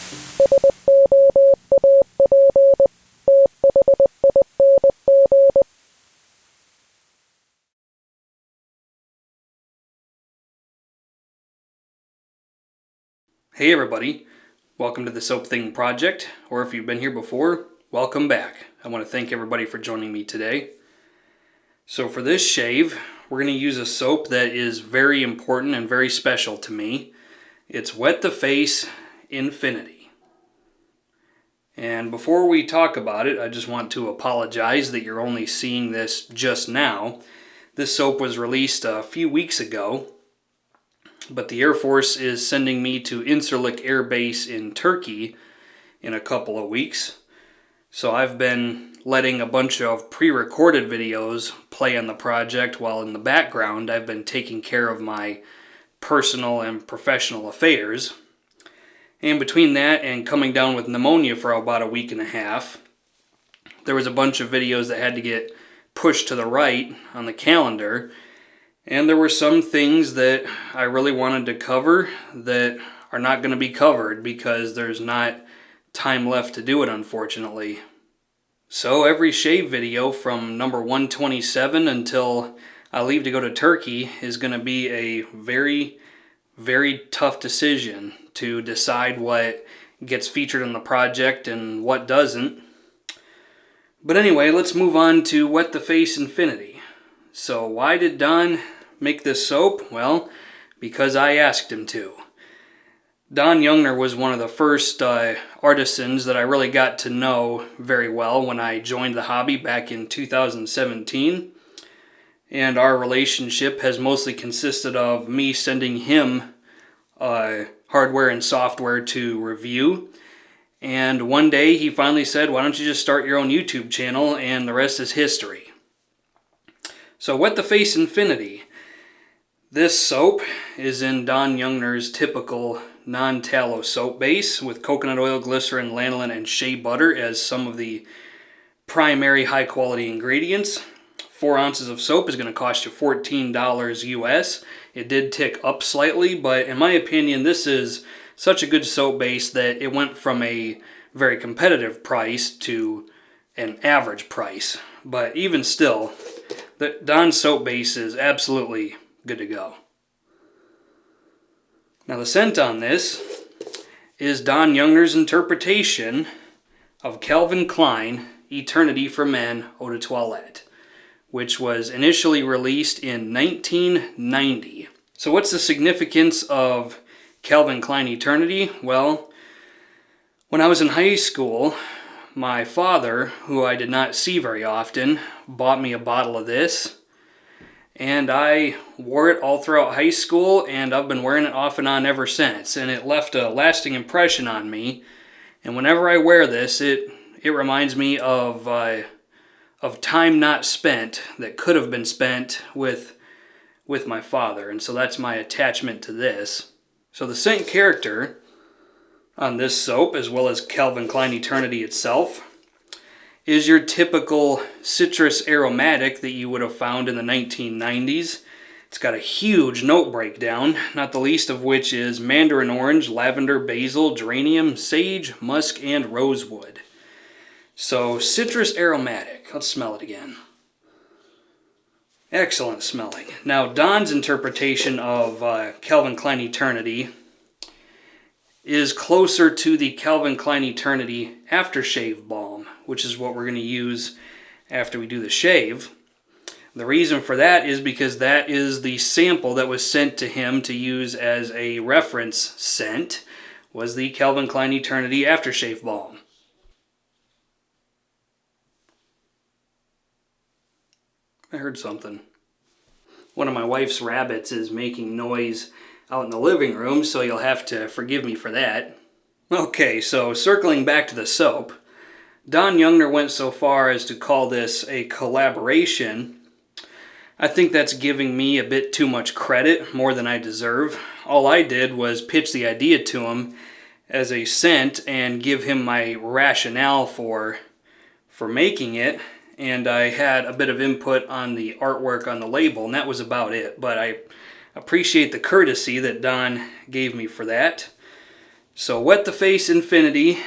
Hey everybody, welcome to the Soap Thing Project, or if you've been here before, welcome back. I want to thank everybody for joining me today. So for this shave, we're going to use a soap that is very important and very special to me. It's Wet the Face Infinity. And before we talk about it, I just want to apologize that you're only seeing this just now. This soap was released a few weeks ago, but the Air Force is sending me to Incirlik Air Base in Turkey in a couple of weeks. So I've been letting a bunch of pre-recorded videos play on the project while in the background I've been taking care of my personal and professional affairs. And between that and coming down with pneumonia for about a week and a half, there was a bunch of videos that had to get pushed to the right on the calendar. And there were some things that I really wanted to cover that are not going to be covered because there's not time left to do it, unfortunately. So every shave video from number 127 until I leave to go to Turkey is going to be a very, very tough decision to decide what gets featured on the project and what doesn't. But anyway, let's move on to Wet the Face Infinity. So why did Don make this soap? Well, because I asked him to. Don Youngner was one of the first artisans that I really got to know very well when I joined the hobby back in 2017. And our relationship has mostly consisted of me sending him hardware and software to review. And one day he finally said, why don't you just start your own YouTube channel, and the rest is history. So Wet the Face Infinity. This soap is in Don Youngner's typical non-tallow soap base with coconut oil, glycerin, lanolin, and shea butter as some of the primary high-quality ingredients. 4 ounces of soap is going to cost you $14 US. It did tick up slightly, but in my opinion, this is such a good soap base that it went from a very competitive price to an average price. But even still, the Don soap base is absolutely good to go. Now the scent on this is Don Youngner's interpretation of Calvin Klein Eternity for Men Eau de Toilette, which was initially released in 1990. So what's the significance of Calvin Klein Eternity? Well, when I was in high school, my father, who I did not see very often, bought me a bottle of this. And I wore it all throughout high school, and I've been wearing it off and on ever since. And it left a lasting impression on me. And whenever I wear this, it reminds me of time not spent that could have been spent with my father. And so that's my attachment to this. So the scent character on this soap, as well as Calvin Klein Eternity itself, is your typical citrus aromatic that you would have found in the 1990s. It's got a huge note breakdown, not the least of which is mandarin orange, lavender, basil, geranium, sage, musk, and rosewood. So citrus aromatic. Let's smell it again. Excellent smelling. Now Don's interpretation of Calvin Klein Eternity is closer to the Calvin Klein Eternity Aftershave Balm, which is what we're going to use after we do the shave. The reason for that is because that is the sample that was sent to him to use as a reference scent, was the Calvin Klein Eternity Aftershave Balm. I heard something. One of my wife's rabbits is making noise out in the living room, so you'll have to forgive me for that. Okay, so circling back to the soap, Don Youngner went so far as to call this a collaboration. I think that's giving me a bit too much credit, more than I deserve. All I did was pitch the idea to him as a scent and give him my rationale for making it, and I had a bit of input on the artwork on the label, and that was about it. But I appreciate the courtesy that Don gave me for that. So Wet the Face Infinity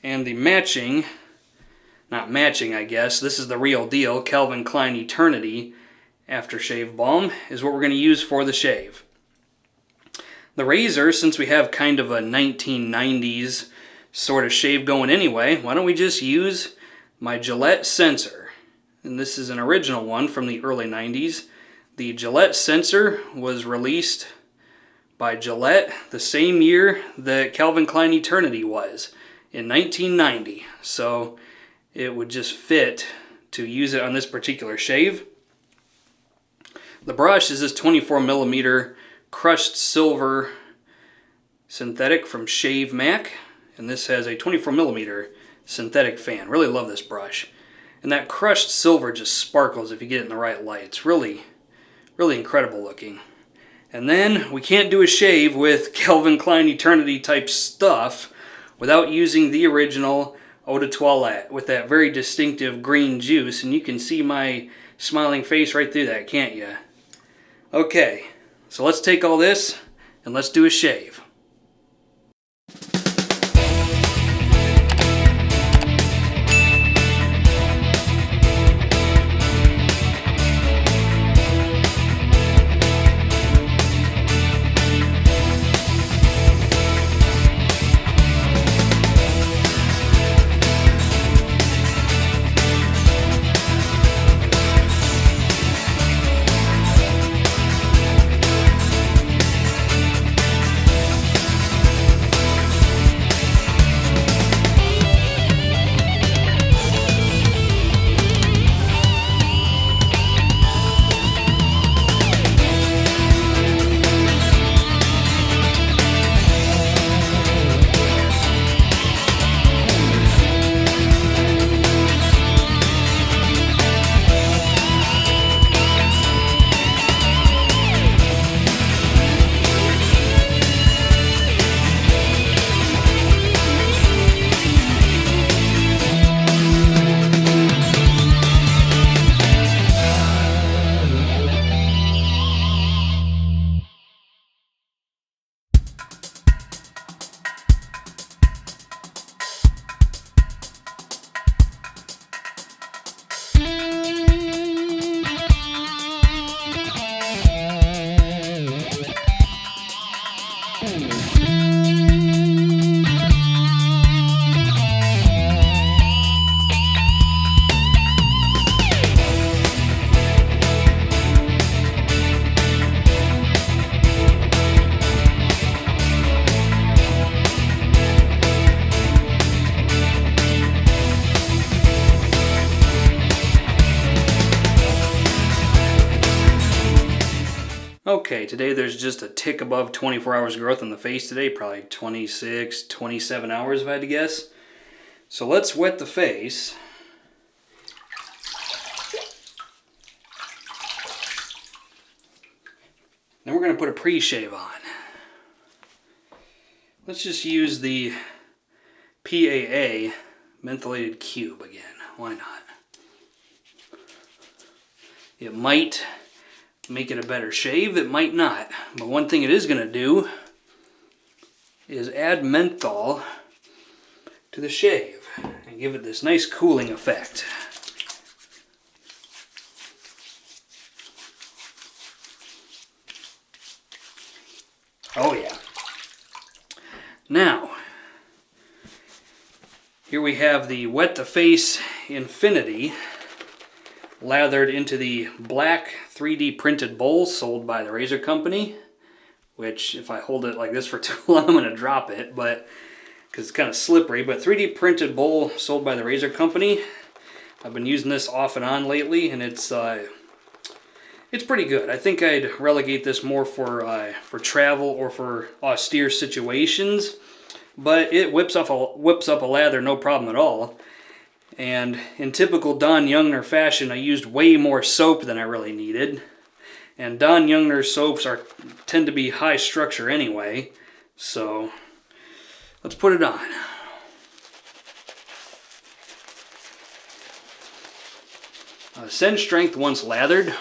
and the matching, not matching I guess, this is the real deal, Calvin Klein Eternity Aftershave Balm is what we're going to use for the shave. The razor, since we have kind of a 1990s sort of shave going anyway, why don't we just use my Gillette sensor. And this is an original one from the early 90s. The Gillette sensor was released by Gillette the same year that Calvin Klein Eternity was, in 1990. So it would just fit to use it on this particular shave. The brush is this 24mm crushed silver synthetic from Shavemac, and this has a 24mm synthetic fan. Really love this brush. And that crushed silver just sparkles if you get it in the right light. It's really, really incredible looking. And then we can't do a shave with Calvin Klein Eternity type stuff without using the original Eau de Toilette with that very distinctive green juice. And you can see my smiling face right through that, can't you? Okay, so let's take all this and let's do a shave. Okay, today there's just a tick above 24 hours growth on the face today, probably 26, 27 hours if I had to guess. So let's wet the face. Then we're going to put a pre-shave on. Let's just use the PAA mentholated cube again. Why not? It might make it a better shave, it might not. But one thing it is going to do is add menthol to the shave and give it this nice cooling effect. Oh yeah. Now, here we have the Wet the Face Infinity lathered into the black 3D printed bowl sold by the razor company, which if I hold it like this for too long I'm going to drop it, but because it's kind of slippery. But 3D printed bowl sold by the razor company. I've been using this off and on lately, and it's pretty good. I think I'd relegate this more for travel or for austere situations, but it whips up a lather no problem at all. And in typical Don Youngner fashion, I used way more soap than I really needed. And Don Youngner soaps tend to be high structure anyway, so let's put it on. Send strength once lathered,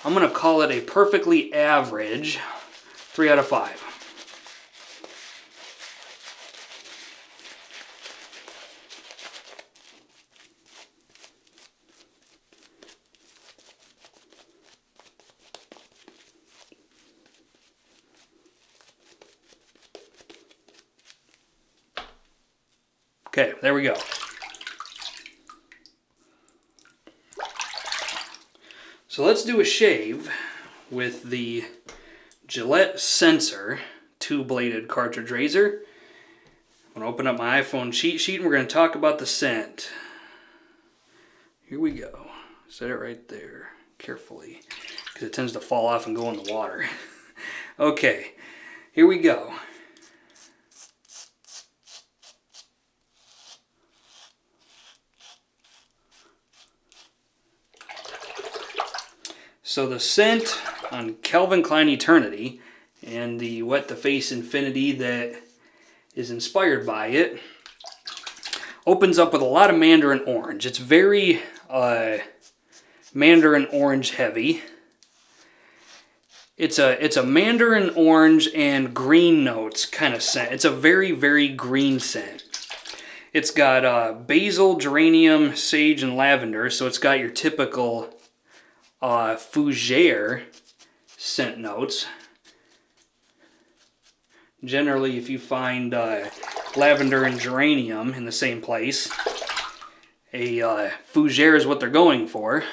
I'm going to call it a perfectly average 3 out of 5. Okay, there we go. So let's do a shave with the Gillette Sensor 2-bladed cartridge razor. I'm going to open up my iPhone cheat sheet and we're going to talk about the scent. Here we go. Set it right there carefully because it tends to fall off and go in the water. Okay, here we go. So the scent on Calvin Klein Eternity and the Wet the Face Infinity that is inspired by it opens up with a lot of mandarin orange. It's very mandarin orange heavy. It's a mandarin orange and green notes kind of scent. It's a very, very green scent. It's got basil, geranium, sage, and lavender. So it's got your typical fougere scent notes. Generally, if you find lavender and geranium in the same place, a fougere is what they're going for.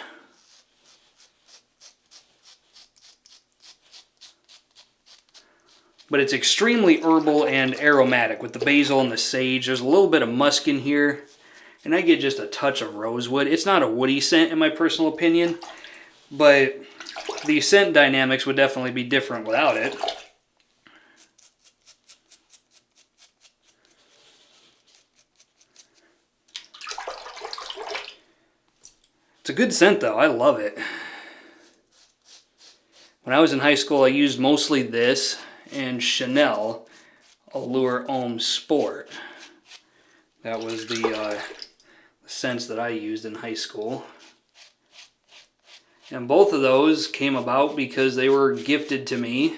But it's extremely herbal and aromatic with the basil and the sage. There's a little bit of musk in here, and I get just a touch of rosewood. It's not a woody scent in my personal opinion, but the scent dynamics would definitely be different without it. It's a good scent though, I love it. When I was in high school I used mostly this and Chanel Allure Homme Sport. That was the scents that I used in high school. And both of those came about because they were gifted to me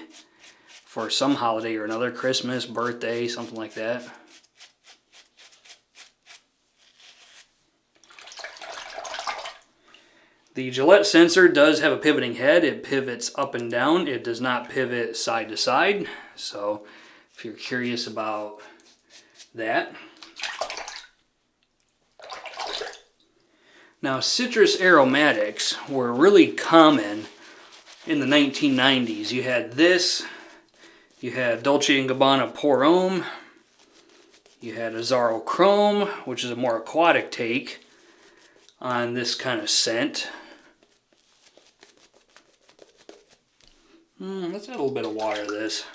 for some holiday or another, Christmas, birthday, something like that. The Gillette Sensor does have a pivoting head. It pivots up and down. It does not pivot side to side. So if you're curious about that. Now, citrus aromatics were really common in the 1990s. You had this, you had Dolce & Gabbana Pour Homme, you had Azzaro Chrome, which is a more aquatic take on this kind of scent. Let's add a little bit of water to this.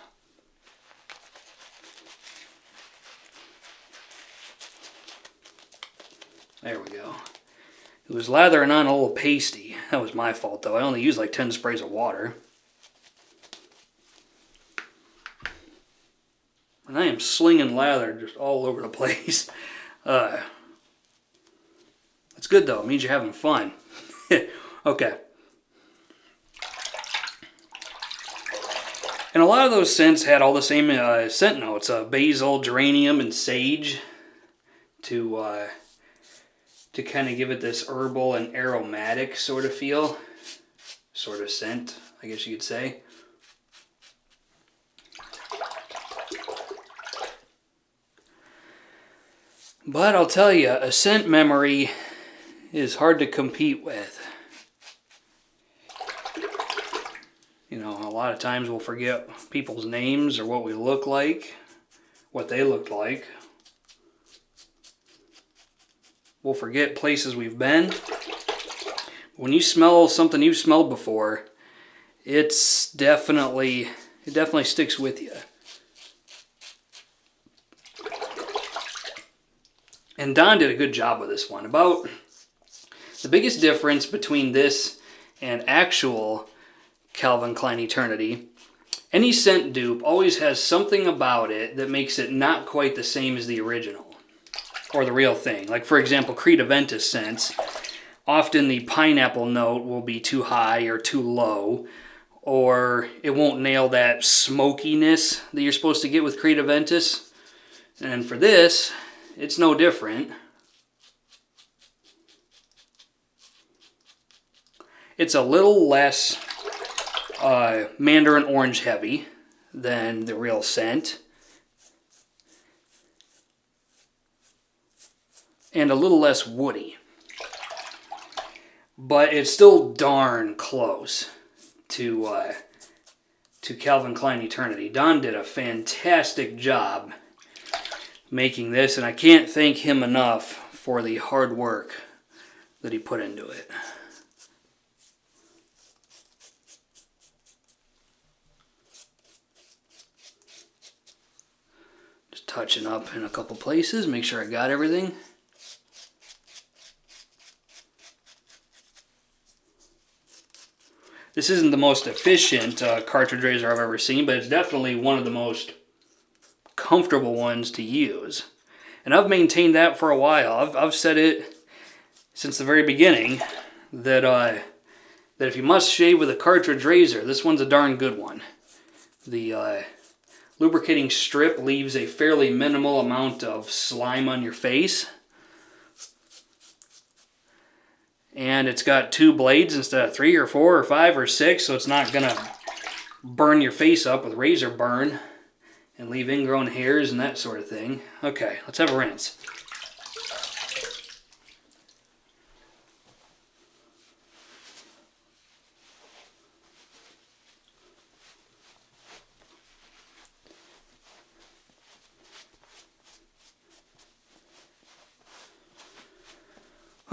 There we go. It was lathering on a little pasty. That was my fault though. I only used like 10 sprays of water. And I am slinging lather just all over the place. That's good though. It means you're having fun. Okay. And a lot of those scents had all the same scent notes. Basil, geranium, and sage to kind of give it this herbal and aromatic sort of feel. Sort of scent, I guess you could say. But I'll tell you, a scent memory is hard to compete with. You know, a lot of times we'll forget people's names or what we look like, what they looked like. We'll forget places we've been. When you smell something you've smelled before, it definitely sticks with you. And Don did a good job with this one. About the biggest difference between this and actual Calvin Klein Eternity, any scent dupe always has something about it that makes it not quite the same as the original or the real thing. Like for example, Creed Aventus scents, often the pineapple note will be too high or too low, or it won't nail that smokiness that you're supposed to get with Creed Aventus. And for this, it's no different. It's a little less mandarin orange heavy than the real scent. and a little less woody. But it's still darn close to Calvin Klein Eternity. Don did a fantastic job making this, and I can't thank him enough for the hard work that he put into it. Just touching up in a couple places, make sure I got everything. This isn't the most efficient cartridge razor I've ever seen, but it's definitely one of the most comfortable ones to use. And I've maintained that for a while. I've said it since the very beginning that that if you must shave with a cartridge razor, this one's a darn good one. The lubricating strip leaves a fairly minimal amount of slime on your face. And it's got 2 blades instead of 3 or 4 or 5 or 6, so it's not going to burn your face up with razor burn and leave ingrown hairs and that sort of thing. Okay, let's have a rinse.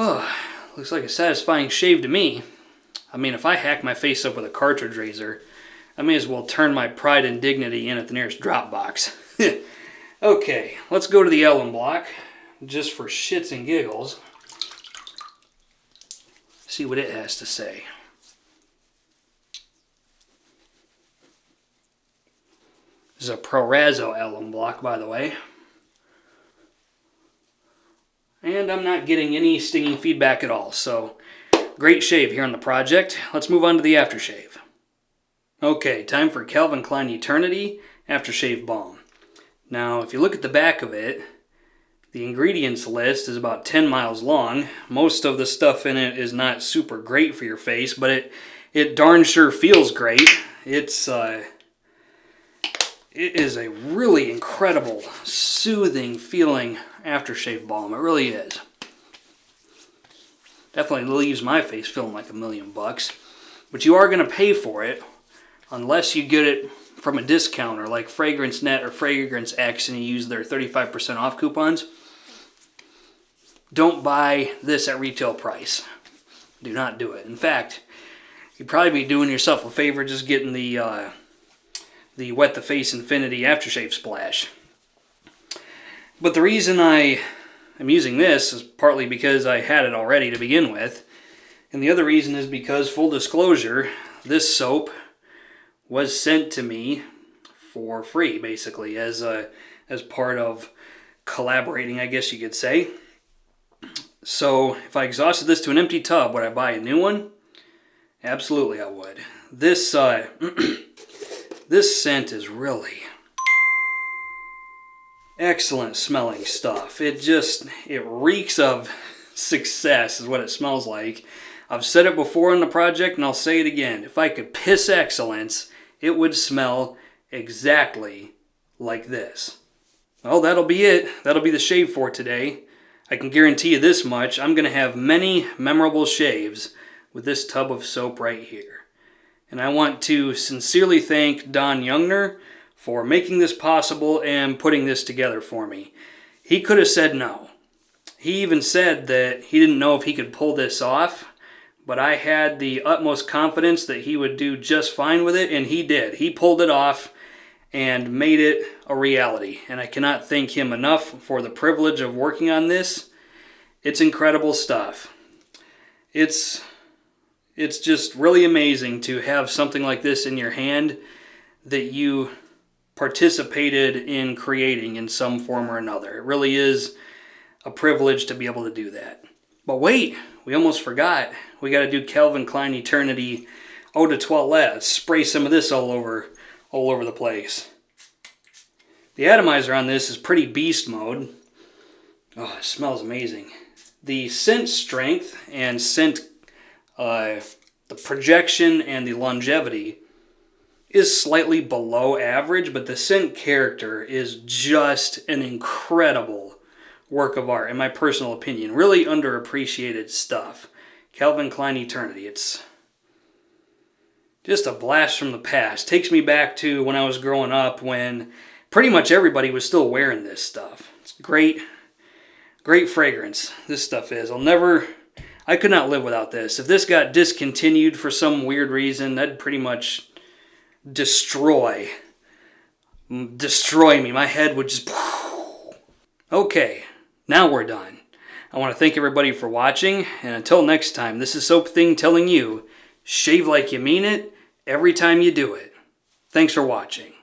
Oh, looks like a satisfying shave to me. I mean, if I hack my face up with a cartridge razor, I may as well turn my pride and dignity in at the nearest drop box. Okay, let's go to the alum block, just for shits and giggles. See what it has to say. This is a Pereira alum block, by the way. And I'm not getting any stinging feedback at all, so great shave here on the project. Let's move on to the aftershave. Okay, time for Calvin Klein Eternity Aftershave Balm. Now, if you look at the back of it, the ingredients list is about 10 miles long. Most of the stuff in it is not super great for your face, but it darn sure feels great. It is a really incredible, soothing feeling aftershave balm. It really is. Definitely leaves my face feeling like $1,000,000. But you are going to pay for it unless you get it from a discounter like Fragrance Net or Fragrance X and you use their 35% off coupons. Don't buy this at retail price. Do not do it. In fact, you'd probably be doing yourself a favor just getting the Wet the Face Infinity Aftershave Splash. But the reason I am using this is partly because I had it already to begin with. And the other reason is because, full disclosure, this soap was sent to me for free, basically, as part of collaborating, I guess you could say. So if I exhausted this to an empty tub, would I buy a new one? Absolutely I would. This this scent is really excellent smelling stuff. It reeks of success is what it smells like. I've said it before in the project and I'll say it again. If I could piss excellence, it would smell exactly like this. Well, that'll be it. That'll be the shave for today. I can guarantee you this much. I'm going to have many memorable shaves with this tub of soap right here. And I want to sincerely thank Don Youngner for making this possible and putting this together for me. He could have said no. He even said that he didn't know if he could pull this off, but I had the utmost confidence that he would do just fine with it, and he did. He pulled it off and made it a reality, and I cannot thank him enough for the privilege of working on this. It's incredible stuff. It's just really amazing to have something like this in your hand that you participated in creating in some form or another. It really is a privilege to be able to do that. But wait, we almost forgot. We got to do Calvin Klein Eternity Eau de Toilette. Let's spray some of this all over the place. The atomizer on this is pretty beast mode. Oh, it smells amazing. The scent strength and scent, the projection and the longevity is slightly below average, but the scent character is just an incredible work of art, in my personal opinion. Really underappreciated stuff. Calvin Klein Eternity. It's just a blast from the past. Takes me back to when I was growing up when pretty much everybody was still wearing this stuff. It's great, great fragrance. This stuff is. I could not live without this. If this got discontinued for some weird reason, that'd pretty much destroy me. My head would just... Okay, now we're done. I want to thank everybody for watching, and until next time, this is Soap Thing telling you, shave like you mean it every time you do it. Thanks for watching.